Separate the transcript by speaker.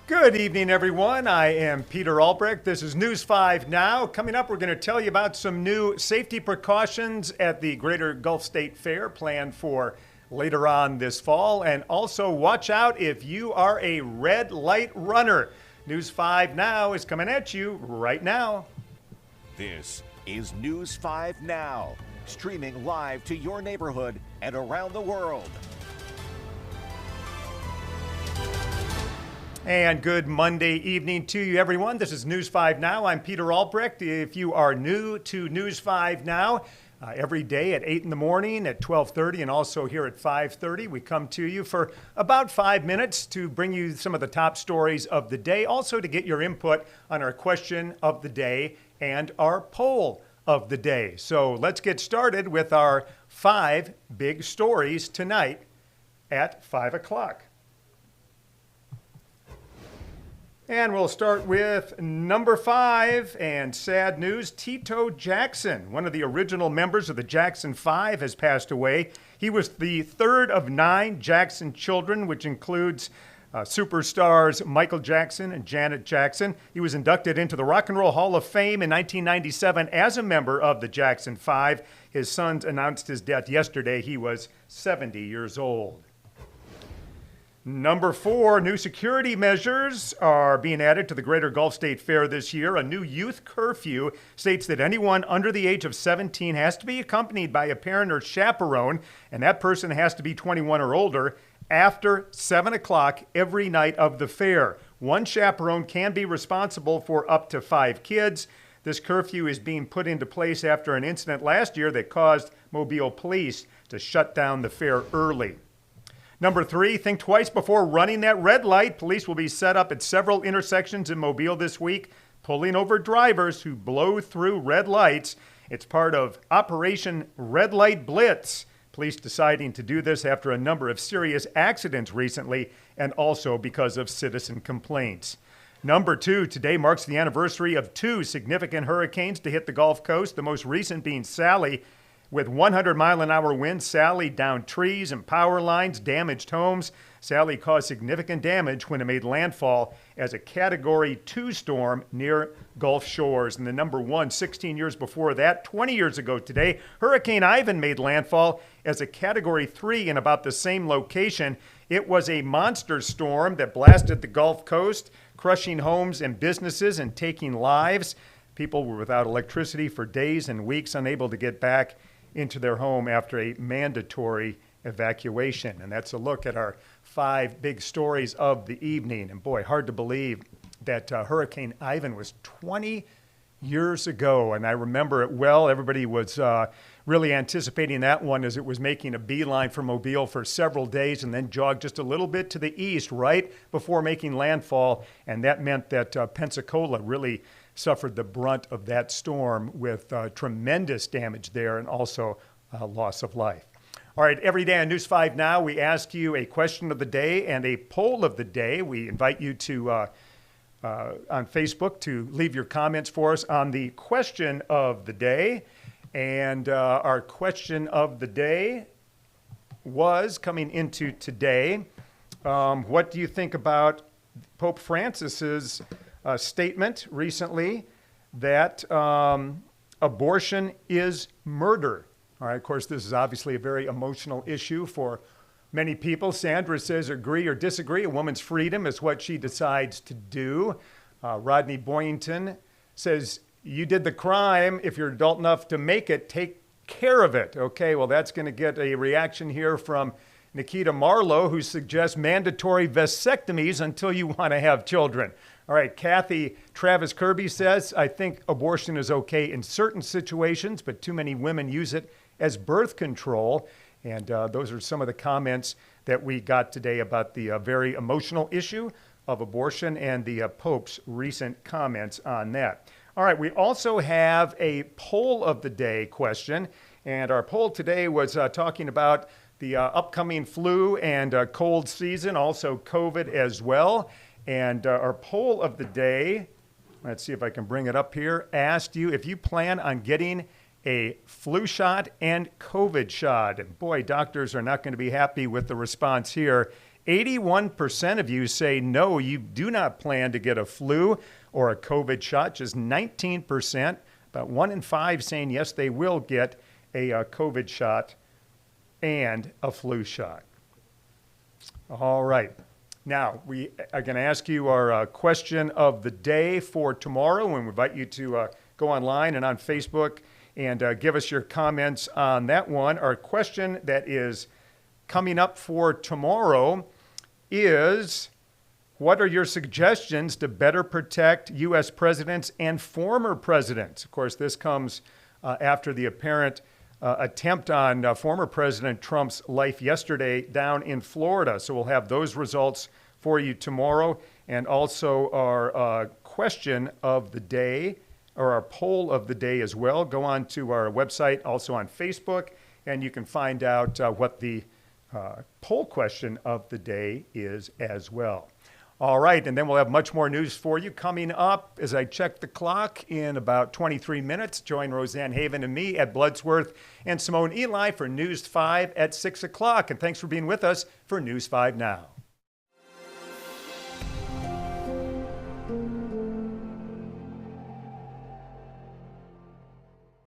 Speaker 1: Good evening, everyone. I am Peter Albrecht. This is News 5 Now. Coming up, we're going to tell you about some new safety precautions at the Greater Gulf State Fair planned for later on this fall. And also, watch out if you are a red light runner. News 5 Now is coming at you right now.
Speaker 2: This is News 5 Now, streaming live to your neighborhood and around the world.
Speaker 1: And good Monday evening to you, everyone. This is News 5 Now. I'm Peter Albrecht. If you are new to News 5 Now, every day at 8 in the morning, at 12:30, and also here at 5:30, we come to you for about 5 minutes to bring you some of the top stories of the day, also to get your input on our question of the day and our poll of the day. So let's get started with our 5 big stories tonight at 5 o'clock. And we'll start with number 5 and sad news. Tito Jackson, one of the original members of the Jackson 5, has passed away. He was the third of 9 Jackson children, which includes superstars Michael Jackson and Janet Jackson. He was inducted into the Rock and Roll Hall of Fame in 1997 as a member of the Jackson 5. His sons announced his death yesterday. He was 70 years old. Number 4, new security measures are being added to the Greater Gulf State Fair this year. A new youth curfew states that anyone under the age of 17 has to be accompanied by a parent or chaperone, and that person has to be 21 or older after 7 o'clock every night of the fair. One chaperone can be responsible for up to 5 kids. This curfew is being put into place after an incident last year that caused Mobile police to shut down the fair early. Number 3, think twice before running that red light. Police will be set up at several intersections in Mobile this week, pulling over drivers who blow through red lights. It's part of Operation Red Light Blitz. Police deciding to do this after a number of serious accidents recently and also because of citizen complaints. Number 2, today marks the anniversary of 2 significant hurricanes to hit the Gulf Coast, the most recent being Sally. With 100-mile-an-hour winds, Sally downed trees and power lines, damaged homes. Sally caused significant damage when it made landfall as a Category 2 storm near Gulf shores. And the number 1, 16 years before that, 20 years ago today, Hurricane Ivan made landfall as a Category 3 in about the same location. It was a monster storm that blasted the Gulf Coast, crushing homes and businesses and taking lives. People were without electricity for days and weeks, unable to get back into their home after a mandatory evacuation. And that's a look at our 5 big stories of the evening. And boy, hard to believe that Hurricane Ivan was 20 years ago. And I remember it well. Everybody was really anticipating that one as it was making a beeline for Mobile for several days and then jogged just a little bit to the east right before making landfall. And that meant that Pensacola really suffered the brunt of that storm with tremendous damage there and also loss of life. All right, every day on News 5 Now, we ask you a question of the day and a poll of the day. We invite you to, on Facebook, to leave your comments for us on the question of the day. And our question of the day was coming into today. What do you think about Pope Francis's statement recently that abortion is murder? All right, of course, this is obviously a very emotional issue for many people. Sandra says agree or disagree. A woman's freedom is what she decides to do. Rodney Boynton says you did the crime. If you're adult enough to make it, take care of it. Okay, well, that's going to get a reaction here from Nikita Marlowe, who suggests mandatory vasectomies until you want to have children. All right, Kathy Travis Kirby says, I think abortion is okay in certain situations, but too many women use it as birth control. And those are some of the comments that we got today about the very emotional issue of abortion and the Pope's recent comments on that. All right, we also have a poll of the day question. And our poll today was talking about the upcoming flu and cold season, also COVID as well. And our poll of the day, let's see if I can bring it up here, asked you if you plan on getting a flu shot and COVID shot. And boy, doctors are not going to be happy with the response here. 81% of you say no, you do not plan to get a flu or a COVID shot. Just 19%, about 1 in 5 saying yes, they will get a COVID shot and a flu shot. All right. Now, we are going to ask you our question of the day for tomorrow, and we invite you to go online and on Facebook and give us your comments on that one. Our question that is coming up for tomorrow is, what are your suggestions to better protect U.S. presidents and former presidents? Of course, this comes after the apparent attempt on former President Trump's life yesterday down in Florida. So we'll have those results for you tomorrow, and also our question of the day, or our poll of the day as well. Go on to our website, also on Facebook, and you can find out what the poll question of the day is as well. All right, and then we'll have much more news for you coming up as I check the clock in about 23 minutes. Join Roseanne Haven and me at Bloodsworth and Simone Eli for News 5 at 6 o'clock. And thanks for being with us for News 5 Now.